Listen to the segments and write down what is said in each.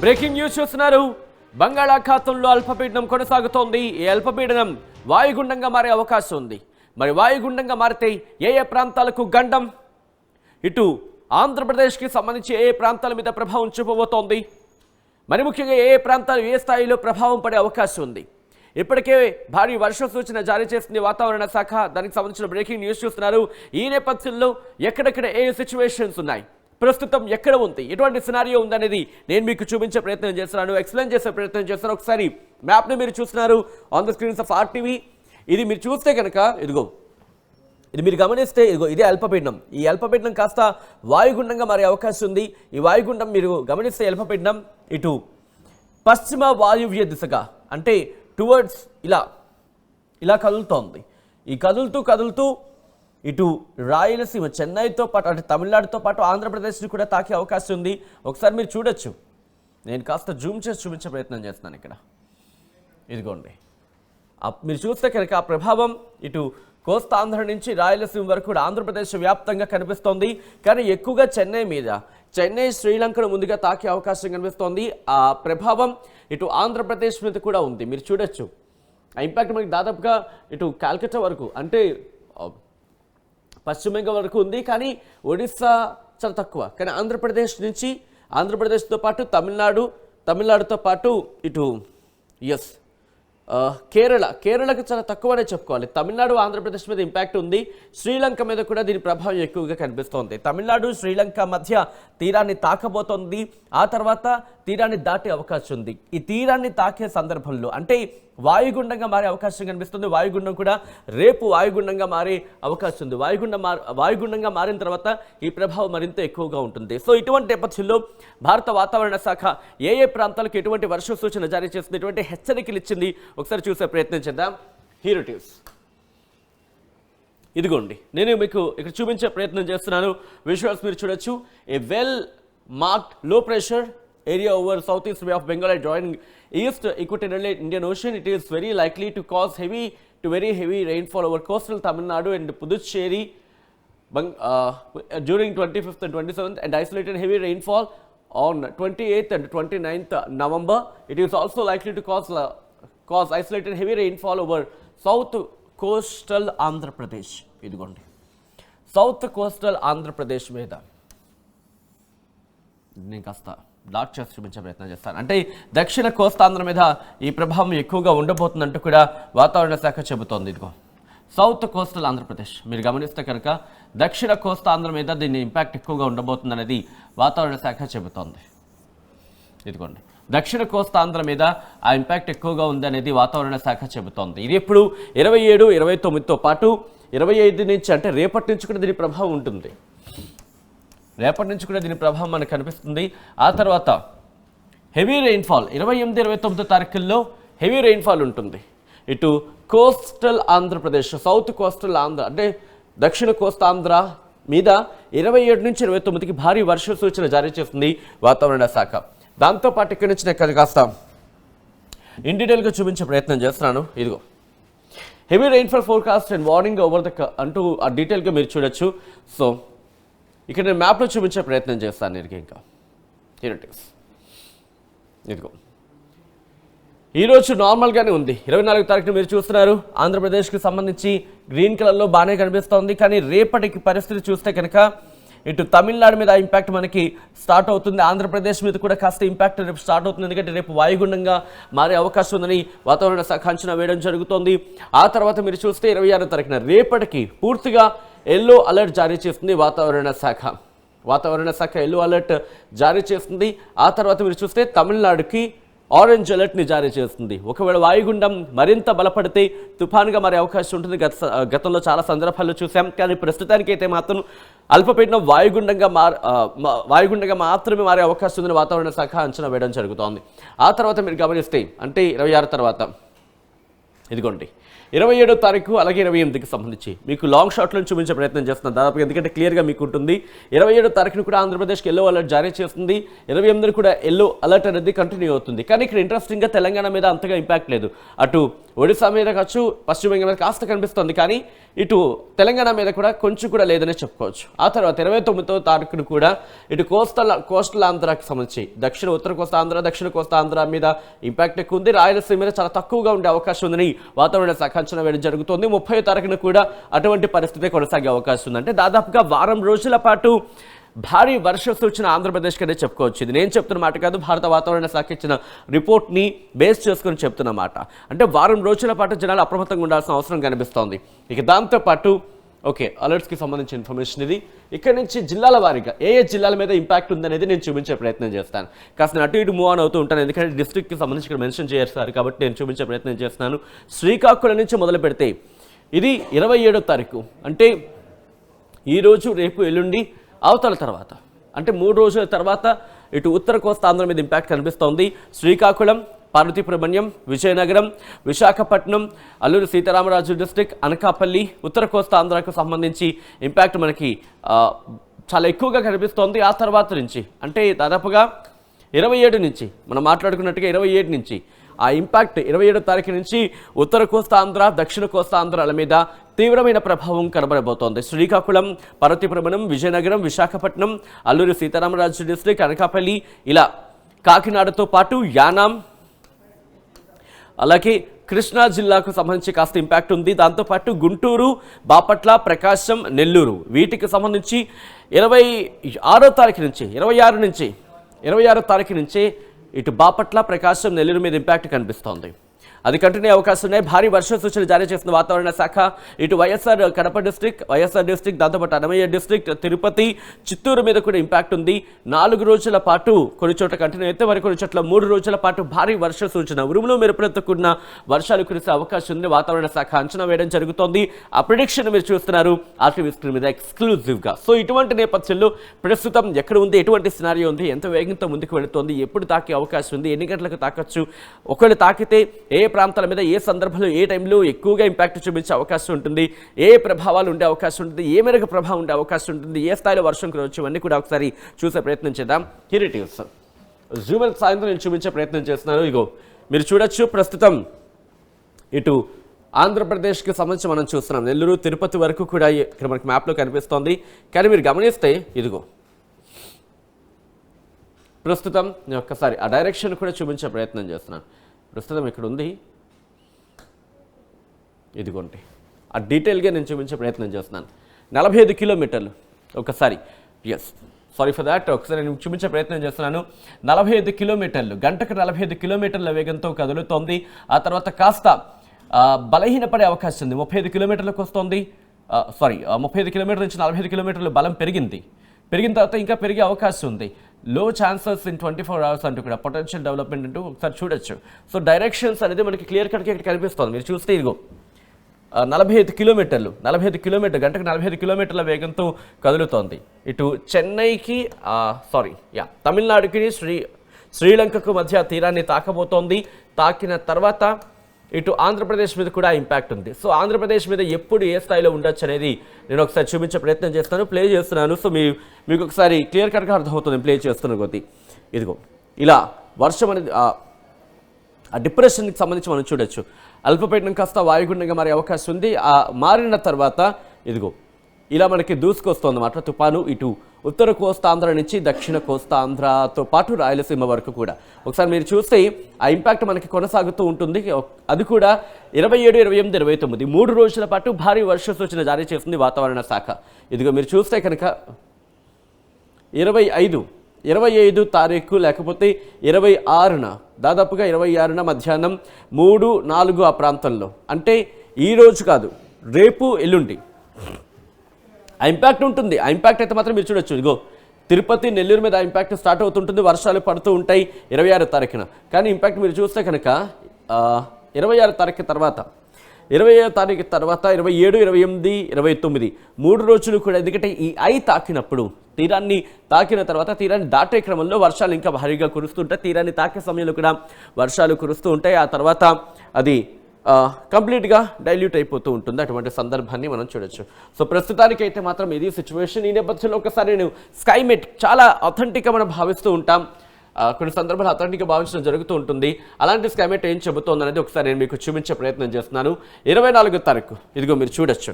Breaking news చూస్తున్నారు. బంగాళాఖాతంలో అల్పపీడనం కొనసాగుతోంది. ఈ అల్పపీడనం వాయుగుండంగా మారే అవకాశం ఉంది. మరి వాయుగుండంగా మారితే ఏ ప్రాంతాలకు గండం, ఇటు ఆంధ్రప్రదేశ్కి సంబంధించి ఏ ప్రాంతాల మీద ప్రభావం చూపబోతోంది, మరి ముఖ్యంగా ఏ ప్రాంతాలు ఏ స్థాయిలో ప్రభావం పడే అవకాశం ఉంది. ఇప్పటికే భారీ వర్ష సూచన జారీ చేసింది వాతావరణ శాఖ. దానికి సంబంధించిన బ్రేకింగ్ న్యూస్ చూస్తున్నారు. ఈ నేపథ్యంలో ఎక్కడెక్కడ ఏ సిచ్యువేషన్స్ ఉన్నాయి, ప్రస్తుతం ఎక్కడ ఉంది, ఎటువంటి సినారియో ఉందనేది నేను మీకు చూపించే ప్రయత్నం చేస్తున్నాను, ఎక్స్ప్లెయిన్ చేసే ప్రయత్నం చేస్తున్నాను. ఒకసారి మ్యాప్ని మీరు చూస్తున్నారు on the screens of RTV. ఇది మీరు చూస్తే కనుక ఇదిగో, ఇది మీరు గమనిస్తే ఇదిగో ఇదే అల్పపీడనం. ఈ అల్పపీడనం కాస్త వాయుగుండంగా మారే అవకాశం ఉంది. ఈ వాయుగుండం మీరు గమనిస్తే అల్పపీడనం ఇటు పశ్చిమ వాయువ్య దిశగా అంటే టువర్డ్స్ ఇలా కదులుతోంది. ఈ కదులుతూ ఇటు రాయలసీమ చెన్నైతో పాటు అంటే తమిళనాడుతో పాటు ఆంధ్రప్రదేశ్ని కూడా తాకే అవకాశం ఉంది. ఒకసారి మీరు చూడొచ్చు. నేను కాస్త జూమ్ చేసి చూపించే ప్రయత్నం చేస్తున్నాను. ఇక్కడ ఇదిగోండి, మీరు చూస్తే కనుక ఆ ప్రభావం ఇటు కోస్తాంధ్ర నుంచి రాయలసీమ వరకు కూడా ఆంధ్రప్రదేశ్ వ్యాప్తంగా కనిపిస్తోంది. కానీ ఎక్కువగా చెన్నై శ్రీలంకను ముందుగా తాకే అవకాశం కనిపిస్తోంది. ఆ ప్రభావం ఇటు ఆంధ్రప్రదేశ్ మీద కూడా ఉంది. మీరు చూడొచ్చు ఆ ఇంపాక్ట్ మనకి దాదాపుగా ఇటు కాల్కటా వరకు అంటే పశ్చిమ బెంగాల్ వరకు ఉంది. కానీ ఒడిస్సా చాలా తక్కువ. కానీ ఆంధ్రప్రదేశ్తో పాటు తమిళనాడుతో పాటు ఇటు కేరళకు చాలా తక్కువనే చెప్పుకోవాలి. తమిళనాడు ఆంధ్రప్రదేశ్ మీద ఇంపాక్ట్ ఉంది. శ్రీలంక మీద కూడా దీని ప్రభావం ఎక్కువగా కనిపిస్తోంది. తమిళనాడు శ్రీలంక మధ్య తీరాన్ని తాకబోతోంది. ఆ తర్వాత తీరాన్ని దాటే అవకాశం ఉంది. ఈ తీరాన్ని తాకే సందర్భంలో అంటే వాయుగుండంగా మారే అవకాశం కనిపిస్తుంది. వాయుగుండం కూడా రేపు వాయుగుండంగా మారే అవకాశం ఉంది. వాయుగుండంగా మారిన తర్వాత ఈ ప్రభావం మరింత ఎక్కువగా ఉంటుంది. సో ఇటువంటి నేపథ్యంలో భారత వాతావరణ శాఖ ఏ ప్రాంతాలకు ఎటువంటి వర్ష సూచన జారీ చేస్తుంది, ఎటువంటి హెచ్చరికలు ఇచ్చింది ఒకసారి చూసే ప్రయత్నం చేద్దాం. హీరో టిప్స్ ఇదిగోండి, నేను మీకు ఇక్కడ చూపించే ప్రయత్నం చేస్తున్నాను. విజువల్స్ మీరు చూడొచ్చు. ఏ వెల్ మార్క్డ్ లో pressure area over southeast Bay of Bengal and joining east equatorial Indian Ocean. It is very likely to cause heavy to very heavy rainfall over coastal Tamil Nadu and Puducherry during 25th and 27th, and isolated heavy rainfall on 28th and 29th November. It is also likely to cause isolated heavy rainfall over south coastal Andhra Pradesh. ఇదిగోండి, south coastal Andhra Pradesh మీద నేను కాస్త dot చేసి చూపించే ప్రయత్నం చేస్తాను. అంటే దక్షిణ కోస్తాంధ్ర మీద ఈ ప్రభావం ఎక్కువగా ఉండబోతుందంటూ కూడా వాతావరణ శాఖ చెబుతోంది. ఇదిగో సౌత్ కోస్టల్ ఆంధ్రప్రదేశ్ మీరు గమనిస్తే కనుక దక్షిణ కోస్తాంధ్ర మీద దీని ఇంపాక్ట్ ఎక్కువగా ఉండబోతుందనేది వాతావరణ శాఖ చెబుతోంది. ఇదిగోండి, దక్షిణ కోస్తాంధ్ర మీద ఆ ఇంపాక్ట్ ఎక్కువగా ఉందనేది వాతావరణ శాఖ చెబుతోంది. ఇది ఇప్పుడు 27, 29తో పాటు 25 నుంచి అంటే రేపటి నుంచి కూడా దీని ప్రభావం ఉంటుంది. రేపటి నుంచి కూడా దీని ప్రభావం మనకు కనిపిస్తుంది. ఆ తర్వాత హెవీ రెయిన్ఫాల్ 28, 29 తారీఖుల్లో హెవీ రెయిన్ఫాల్ ఉంటుంది. ఇటు coastal Andhra Pradesh, south coastal Andhra అంటే దక్షిణ కోస్తాంధ్ర మీద 27 నుంచి 29కి భారీ వర్ష సూచన జారీ చేస్తుంది వాతావరణ శాఖ. దాంతోపాటు ఇక్కడి నుంచి నేను కాస్త ఇన్ డీటెయిల్గా చూపించే ప్రయత్నం చేస్తున్నాను. ఇదిగో heavy rainfall forecast and warning over అంటూ ఆ డీటెయిల్గా మీరు చూడొచ్చు. సో ఇక్కడ నేను మ్యాప్లో చూపించే ప్రయత్నం చేస్తాను. నేను ఇంకా ఇదిగో ఈరోజు నార్మల్గానే ఉంది. 24 తారీఖున మీరు చూస్తున్నారు ఆంధ్రప్రదేశ్కి సంబంధించి గ్రీన్ కలర్లో బాగానే కనిపిస్తోంది. కానీ రేపటికి పరిస్థితి చూస్తే కనుక ఇటు తమిళనాడు మీద ఇంపాక్ట్ మనకి స్టార్ట్ అవుతుంది. ఆంధ్రప్రదేశ్ మీద కూడా కాస్త ఇంపాక్ట్ రేపు స్టార్ట్ అవుతుంది. ఎందుకంటే రేపు వాయుగుండంగా మారే అవకాశం ఉందని వాతావరణ శాఖ అంచనా వేయడం జరుగుతోంది. ఆ తర్వాత మీరు చూస్తే 26 తారీఖున రేపటికి పూర్తిగా ఎల్లో అలర్ట్ జారీ చేస్తుంది వాతావరణ శాఖ ఎల్లో అలర్ట్ జారీ చేస్తుంది. ఆ తర్వాత మీరు చూస్తే తమిళనాడుకి ఆరెంజ్ అలర్ట్ని జారీ చేస్తుంది. ఒకవేళ వాయుగుండం మరింత బలపడితే తుఫాన్గా మారే అవకాశం ఉంటుంది. గతంలో చాలా సందర్భాల్లో చూసాం. కానీ ప్రస్తుతానికైతే మాత్రం అల్పపీడనం వాయుగుండంగా మాత్రమే మారే అవకాశం ఉందని వాతావరణ శాఖ అంచనా వేయడం జరుగుతోంది. ఆ తర్వాత మీరు గమనిస్తే అంటే 26 తర్వాత ఇదిగోండి 27వ తారీఖు అలాగే 28కి సంబంధించి మీకు లాంగ్ షాట్లో చూపించే ప్రయత్నం చేస్తున్నాను దాదాపు, ఎందుకంటే క్లియర్గా మీకు ఉంటుంది. 27వ తారీఖును కూడా ఆంధ్రప్రదేశ్కి ఎల్లో అలర్ట్ జారీ చేస్తుంది, 28ని కూడా ఎల్లో అలర్ట్ అనేది కంటిన్యూ అవుతుంది. కానీ ఇక్కడ ఇంట్రెస్టింగ్గా తెలంగాణ మీద అంతగా ఇంపాక్ట్ లేదు. అటు ఒడిశా మీద కావచ్చు, పశ్చిమ బెంగాల్ మీద కాస్త కనిపిస్తుంది, కానీ ఇటు తెలంగాణ మీద కూడా కొంచెం కూడా లేదనే చెప్పుకోవచ్చు. ఆ తర్వాత 29వ తారీఖును కూడా ఇటు కోస్టల్ ఆంధ్రాకి సంబంధించి ఉత్తర కోస్తా ఆంధ్ర, దక్షిణ కోస్తా ఆంధ్ర మీద ఇంపాక్ట్ ఎక్కువ ఉంది. రాయలసీమ మీద చాలా తక్కువగా ఉండే అవకాశం ఉందని వాతావరణ శాఖ అంచనా వేయడం జరుగుతోంది. 30వ తారీఖున కూడా అటువంటి పరిస్థితి కొనసాగే అవకాశం ఉంది. అంటే దాదాపుగా వారం రోజుల పాటు భారీ వర్ష సూచన ఆంధ్రప్రదేశ్కి అనేది చెప్పుకోవచ్చు. ఇది నేను చెప్తున్న మాట కాదు, భారత వాతావరణ శాఖ ఇచ్చిన రిపోర్ట్ని బేస్ చేసుకుని చెప్తున్న మాట. అంటే వారం రోజుల పాటు జనాలు అప్రమత్తంగా ఉండాల్సిన అవసరం కనిపిస్తోంది. ఇక దాంతోపాటు ఓకే, అలర్ట్స్కి సంబంధించిన ఇన్ఫర్మేషన్ ఇది. ఇక్కడ నుంచి జిల్లాల వారీగా ఏ జిల్లాల మీద ఇంపాక్ట్ ఉందనేది నేను చూపించే ప్రయత్నం చేస్తాను. కాస్త అటు ఇటు మూవ్ ఆన్ అవుతూ ఉంటాను, ఎందుకంటే డిస్ట్రిక్ట్కి సంబంధించి ఇక్కడ మెన్షన్ చేస్తారు కాబట్టి నేను చూపించే ప్రయత్నం చేస్తున్నాను. శ్రీకాకుళం నుంచి మొదలు పెడితే ఇది 27వ తారీఖు, అంటే ఈరోజు రేపు ఎల్లుండి అవతల తర్వాత అంటే 3 రోజుల తర్వాత ఇటు ఉత్తర కోస్తా ఆంధ్ర మీద ఇంపాక్ట్ కనిపిస్తోంది. శ్రీకాకుళం, పార్వతీపురమణ్యం, విజయనగరం, విశాఖపట్నం, అల్లూరి సీతారామరాజు డిస్ట్రిక్ట్, అనకాపల్లి, ఉత్తర కోస్తా ఆంధ్రాకు సంబంధించి ఇంపాక్ట్ మనకి చాలా ఎక్కువగా కనిపిస్తోంది. ఆ తర్వాత నుంచి అంటే దాదాపుగా 27 నుంచి మనం మాట్లాడుకున్నట్టుగా 27 నుంచి ఆ ఇంపాక్ట్ 27వ తారీఖు నుంచి ఉత్తర కోస్తా ఆంధ్ర, దక్షిణ కోస్తా ఆంధ్రాల మీద తీవ్రమైన ప్రభావం కనబడబోతోంది. శ్రీకాకుళం, పార్వతీపురమణం, విజయనగరం, విశాఖపట్నం, అల్లూరి సీతారామరాజు డిస్ట్రిక్ట్, అనకాపల్లి, ఇలా కాకినాడతో పాటు యానాం అలాగే కృష్ణా జిల్లాకు సంబంధించి కాస్త ఇంపాక్ట్ ఉంది. దాంతోపాటు గుంటూరు, బాపట్ల, ప్రకాశం, నెల్లూరు వీటికి సంబంధించి 26వ తారీఖు నుంచి 26వ తారీఖు నుంచి ఇటు బాపట్ల, ప్రకాశం, నెల్లూరు మీద ఇంపాక్ట్ కనిపిస్తోంది. అది కంటిన్యూ అవకాశం ఉన్నాయి. భారీ వర్ష సూచనలు జారీ చేసిన వాతావరణ శాఖ ఇటు వైఎస్ఆర్ కడప డిస్ట్రిక్ట్, దాంతోపాటు అన్నమయ్య డిస్ట్రిక్ట్, తిరుపతి, చిత్తూరు మీద కూడా ఇంపాక్ట్ ఉంది. 4 రోజుల పాటు కొన్ని చోట్ల కంటిన్యూ అయితే మరి చోట్ల 3 రోజుల పాటు భారీ వర్ష సూచన, ఉరుములు మెరుపులతో కూడిన వర్షాలు కురిసే అవకాశం ఉంది. వాతావరణ శాఖ అంచనా వేయడం జరుగుతోంది. ఆ ప్రిడిక్షన్ మీరు చూస్తున్నారు ఆర్టీవీ స్క్రీన్ మీద ఎక్స్క్లూజివ్గా. సో ఇటువంటి నేపథ్యంలో ప్రస్తుతం ఎక్కడ ఉంది, ఎటువంటి సినారియో ఉంది, ఎంత వేగంతో ముందుకు వెళుతోంది, ఎప్పుడు తాకే అవకాశం ఉంది, ఎన్ని గంటలకు తాకచ్చు, ఒకవేళ తాకితే ఏ ప్రాంతాల మీద ఏ సందర్భంలో ఏ టైంలో ఎక్కువగా ఇంపాక్ట్ చూపించే అవకాశం ఉంటుంది, ఏ ప్రభావాలు ఉండే అవకాశం ఉంటుంది, ఏ మేరకు ప్రభావం ఉండే అవకాశం ఉంటుంది, ఏ స్థాయిలో వర్షం కురవచ్చు, ఇవన్నీ కూడా ఒకసారి చూసే ప్రయత్నం చేద్దాం. హిరిటివ్స్ జూమల్ సాయంత్రం నేను చూపించే ప్రయత్నం చేస్తున్నాను. ఇగో మీరు చూడొచ్చు, ప్రస్తుతం ఇటు ఆంధ్రప్రదేశ్కి సంబంధించి మనం చూస్తున్నాం. నెల్లూరు, తిరుపతి వరకు కూడా ఇక్కడ మనకి మ్యాప్లో కనిపిస్తోంది. కానీ మీరు గమనిస్తే ఇదిగో ప్రస్తుతం నేను ఒక్కసారి ఆ డైరెక్షన్ కూడా చూపించే ప్రయత్నం చేస్తున్నాను. ప్రస్తుతం ఇక్కడ ఉంది, ఇదిగోండి ఆ డీటెయిల్గా నేను చూపించే ప్రయత్నం చేస్తున్నాను. 45 కిలోమీటర్లు ఒకసారి సారీ ఫర్ దాట్ ఒకసారి నేను చూపించే ప్రయత్నం చేస్తున్నాను. 45 కిలోమీటర్లు గంటకు 45 కిలోమీటర్ల వేగంతో కదులుతోంది. ఆ తర్వాత కాస్త బలహీనపడే అవకాశం ఉంది. 35 కిలోమీటర్లకు వస్తుంది. 35 కిలోమీటర్ల నుంచి 45 కిలోమీటర్లు బలం పెరిగిన తర్వాత ఇంకా పెరిగే అవకాశం ఉంది. లో ఛాన్సెస్ ఇన్ 24 hours అంటూ కూడా పొటెన్షియల్ డెవలప్మెంట్ అంటూ ఒకసారి చూడొచ్చు. సో డైరెక్షన్స్ అనేది మనకి క్లియర్ కట్గా ఇక్కడ కనిపిస్తుంది. మీరు చూస్తే ఇదిగో 45 కిలోమీటర్లు గంటకు 45 కిలోమీటర్ల వేగంతో కదులుతోంది. ఇటు చెన్నైకి తమిళనాడుకి శ్రీలంకకు మధ్య తీరాన్ని తాకబోతోంది. తాకిన తర్వాత ఇటు ఆంధ్రప్రదేశ్ మీద కూడా ఇంపాక్ట్ ఉంది. సో ఆంధ్రప్రదేశ్ మీద ఎప్పుడు ఏ స్థాయిలో ఉండొచ్చు అనేది నేను ఒకసారి చూపించే ప్రయత్నం చేస్తాను, ప్లే చేస్తున్నాను. సో మీకు ఒకసారి క్లియర్ కట్గా అర్థమవుతుంది ప్లే చేస్తున్న కొద్దీ. ఇదిగో ఇలా వర్షం అనేది ఆ డిప్రెషన్కి సంబంధించి మనం చూడొచ్చు. అల్పపీడనం కాస్త వాయుగుండంగా మారే అవకాశం ఉంది. మారిన తర్వాత ఇదిగో ఇలా మనకి దూసుకొస్తోందన్నమాట తుఫాను ఇటు ఉత్తర కోస్తాంధ్ర నుంచి దక్షిణ కోస్తాంధ్రతో పాటు రాయలసీమ వరకు కూడా. ఒకసారి మీరు చూస్తే ఆ ఇంపాక్ట్ మనకి కొనసాగుతూ ఉంటుంది. అది కూడా 27, 28, 29 3 రోజుల పాటు భారీ వర్ష సూచన జారీ చేస్తుంది వాతావరణ శాఖ. ఇదిగో మీరు చూస్తే కనుక 25 తారీఖు లేకపోతే 26న దాదాపుగా 26న మధ్యాహ్నం 3, 4 ఆ ప్రాంతంలో, అంటే ఈ రోజు కాదు రేపు ఎల్లుండి ఆ ఇంపాక్ట్ ఉంటుంది. ఆ ఇంపాక్ట్ అయితే మాత్రం మీరు చూడొచ్చు. ఇదిగో తిరుపతి, నెల్లూరు మీద ఆ ఇంపాక్ట్ స్టార్ట్ అవుతుంటుంది. వర్షాలు పడుతూ ఉంటాయి 26 తారీఖున. కానీ ఇంపాక్ట్ మీరు చూస్తే కనుక 26 తారీఖు తర్వాత 27, 28, 29 3 రోజులు కూడా, ఎందుకంటే ఈ తాకినప్పుడు తీరాన్ని తాకిన తర్వాత తీరాన్ని దాటే క్రమంలో వర్షాలు ఇంకా భారీగా కురుస్తుంటాయి. తీరాన్ని తాకే సమయంలో కూడా వర్షాలు కురుస్తూ ఉంటాయి. ఆ తర్వాత అది కంప్లీట్గా డైల్యూట్ అయిపోతూ ఉంటుంది. అటువంటి సందర్భాన్ని మనం చూడొచ్చు. సో ప్రస్తుతానికైతే మాత్రం ఇది సిచ్యువేషన్. ఈ నేపథ్యంలో ఒకసారి నేను స్కైమెట్ చాలా అథెంటిక్గా మనం భావిస్తూ ఉంటాం. కొన్ని సందర్భాలు అథెంటిక్గా భావించడం జరుగుతూ ఉంటుంది. అలాంటి స్కైమెట్ ఏం చెబుతోంది అనేది ఒకసారి నేను మీకు చూపించే ప్రయత్నం చేస్తున్నాను. 24వ తారీఖు ఇదిగో మీరు చూడొచ్చు.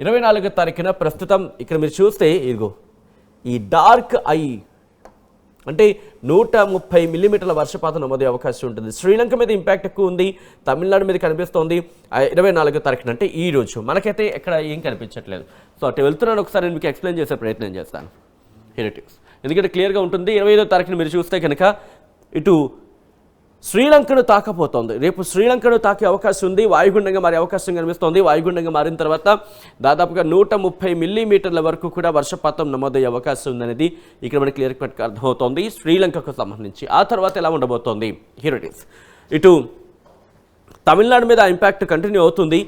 24వ తారీఖున ప్రస్తుతం ఇక్కడ మీరు చూస్తే ఇదిగో ఈ డార్క్ ఐ అంటే 130 మిల్లీమీటర్ల వర్షపాతం నమోదే అవకాశం ఉంటుంది. శ్రీలంక మీద ఇంపాక్ట్ ఎక్కువ ఉంది, తమిళనాడు మీద కనిపిస్తోంది. 24వ తారీఖున అంటే ఈ రోజు మనకైతే ఎక్కడ ఏం కనిపించట్లేదు. సో అటు వెళ్తున్నాను, ఒకసారి నేను మీకు ఎక్స్ప్లెయిన్ చేసే ప్రయత్నం చేస్తాను. హెరిటిక్స్ ఎందుకంటే క్లియర్గా ఉంటుంది. 25వ తారీఖున మీరు చూస్తే కనుక ఇటు శ్రీలంకను తాకపోతోంది. రేపు శ్రీలంకను తాకే అవకాశం ఉంది. వాయుగుండంగా మారే అవకాశం కనిపిస్తోంది. వాయుగుండంగా మారిన తర్వాత దాదాపుగా 130 మిల్లీమీటర్ల వరకు కూడా వర్షపాతం నమోదయ్యే అవకాశం ఉందనేది ఇక్కడ మనకి క్లియర్ కట్గా అర్థమవుతోంది శ్రీలంకకు సంబంధించి. ఆ తర్వాత ఎలా ఉండబోతోంది హియర్ ఇటు తమిళనాడు మీద ఇంపాక్ట్ కంటిన్యూ అవుతుంది.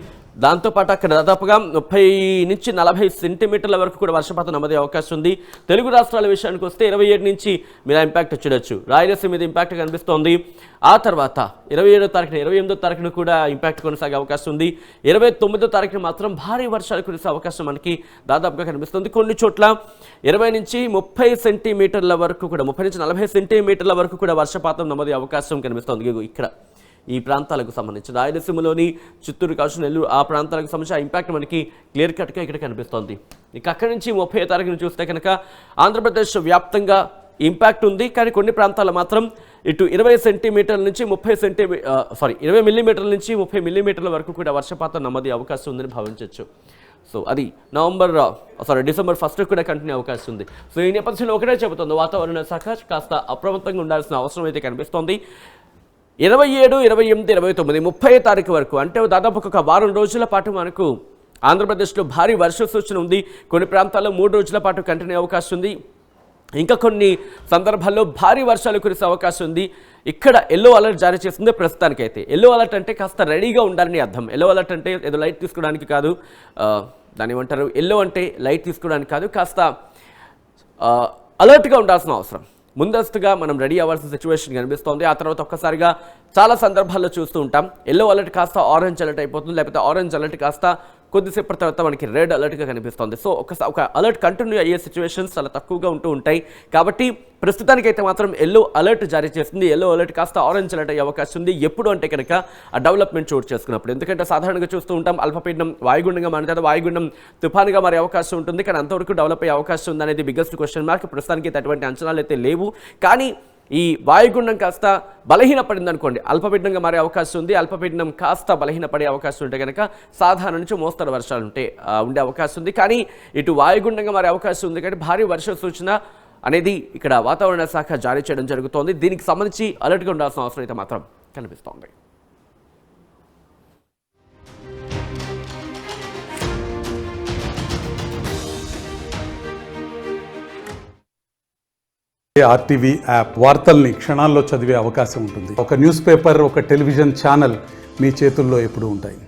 దాంతోపాటు అక్కడ దాదాపుగా 30 నుంచి 40 సెంటీమీటర్ల వరకు కూడా వర్షపాతం నమోదయ్యే అవకాశం ఉంది. తెలుగు రాష్ట్రాల విషయానికి వస్తే 27 నుంచి మీరు ఇంపాక్ట్ చూడొచ్చు. రాయలసీమ మీద ఇంపాక్ట్ కనిపిస్తోంది. ఆ తర్వాత 27వ తారీఖున 28వ తారీఖున కూడా ఇంపాక్ట్ కొనసాగే అవకాశం ఉంది. 29వ తారీఖున మాత్రం భారీ వర్షాలు కురిసే అవకాశం మనకి దాదాపుగా కనిపిస్తుంది. కొన్ని చోట్ల 20 నుంచి 30 సెంటీమీటర్ల వరకు కూడా 30 నుంచి 40 సెంటీమీటర్ల వరకు కూడా వర్షపాతం నమోదయ్యే అవకాశం కనిపిస్తోంది. ఇక్కడ ఈ ప్రాంతాలకు సంబంధించి రాయలసీమలోని చిత్తూరు కావచ్చు, నెల్లూరు ఆ ప్రాంతాలకు సంబంధించి ఆ ఇంపాక్ట్ మనకి క్లియర్ కట్గా ఇక్కడ కనిపిస్తోంది. ఇక అక్కడి నుంచి 30వ తారీఖున చూస్తే కనుక ఆంధ్రప్రదేశ్ వ్యాప్తంగా ఇంపాక్ట్ ఉంది. కానీ కొన్ని ప్రాంతాలు మాత్రం ఇటు 20 సెంటీమీటర్ల నుంచి 20 మిల్లీమీటర్ల నుంచి 30 మిల్లీమీటర్ల వరకు కూడా వర్షపాతం నమోదే అవకాశం ఉందని భావించవచ్చు. సో అది డిసెంబర్ 1 కూడా కంటిన్యూ అవకాశం ఉంది. సో ఈ నేపథ్యంలో ఒకటే చెబుతుంది వాతావరణ శాఖ కాస్త అప్రమత్తంగా ఉండాల్సిన అవసరం అయితే కనిపిస్తోంది. 27, 28, 29, 30వ తారీఖు వరకు అంటే దాదాపు ఒక వారం రోజుల పాటు మనకు ఆంధ్రప్రదేశ్లో భారీ వర్ష సూచన ఉంది. కొన్ని ప్రాంతాల్లో 3 రోజుల పాటు కంటిన్యూ అవకాశం ఉంది. ఇంకా కొన్ని సందర్భాల్లో భారీ వర్షాలు కురిసే అవకాశం ఉంది. ఇక్కడ ఎల్లో అలర్ట్ జారీ చేస్తుంది ప్రస్తుతానికైతే. ఎల్లో అలర్ట్ అంటే కాస్త రెడీగా ఉండాలని అర్థం. ఎల్లో అలర్ట్ అంటే ఏదో లైట్ తీసుకోవడానికి కాదు, దాన్ని ఏమంటారు, ఎల్లో అంటే లైట్ తీసుకోవడానికి కాదు, కాస్త అలర్ట్గా ఉండాల్సిన అవసరం. ముందస్తుగా మనం రెడీ అవ్వాల్సిన సిచ్యువేషన్ కనిపిస్తోంది. ఆ తర్వాత ఒక్కసారిగా చాలా సందర్భాల్లో చూస్తూ ఉంటాం ఎల్లో అలర్ట్ కాస్త ఆరెంజ్ అలర్ట్ అయిపోతుంది, లేకపోతే ఆరెంజ్ అలర్ట్ కాస్త కొద్దిసేపటి తర్వాత మనకి రెడ్ అలర్ట్గా కనిపిస్తుంది. సో ఒక అలర్ట్ కంటిన్యూ అయ్యే సిచ్యువేషన్స్ చాలా తక్కువగా ఉంటూ ఉంటాయి. కాబట్టి ప్రస్తుతానికైతే మాత్రం ఎల్లో అలర్ట్ జారీ చేస్తుంది. ఎల్లో అలర్ట్ కాస్త ఆరెంజ్ అలర్ట్ అయ్యే అవకాశం ఉంది. ఎప్పుడు అంటే కనుక ఆ డెవలప్మెంట్ చోటు చేసుకున్నప్పుడు. ఎందుకంటే సాధారణంగా చూస్తూ ఉంటాం అల్పపీడనం వాయుగుండంగా మారిన తర్వాత వాయుగుండం తుఫానుగా మారే అవకాశం ఉంటుంది. కానీ అంతవరకు డెవలప్ అయ్యే అవకాశం ఉందనేది బిగ్గెస్ట్ క్వశ్చన్ మార్క్. ప్రస్తుతానికి అటువంటి అంచనాలు అయితే లేవు. కానీ ఈ వాయుగుండం కాస్త బలహీనపడింది అనుకోండి, అల్పపీడనంగా మారే అవకాశం ఉంది. అల్పపీడనం కాస్త బలహీనపడే అవకాశం ఉంటే కనుక సాధారణ నుంచి మోస్తరు వర్షాలు ఉండే అవకాశం ఉంది. కానీ ఇటు వాయుగుండంగా మారే అవకాశం ఉంది. కాబట్టి భారీ వర్ష సూచన అనేది ఇక్కడ వాతావరణ శాఖ జారీ చేయడం జరుగుతోంది. దీనికి సంబంధించి అలర్ట్గా ఉండాల్సిన అవసరం అయితే మాత్రం కనిపిస్తోంది. ఆర్టీవీ యాప్ వార్తల్ని క్షణాల్లో చదివే అవకాశం ఉంటుంది. ఒక న్యూస్ పేపర్, ఒక టెలివిజన్ ఛానల్ మీ చేతుల్లో ఎప్పుడూ ఉంటాయి.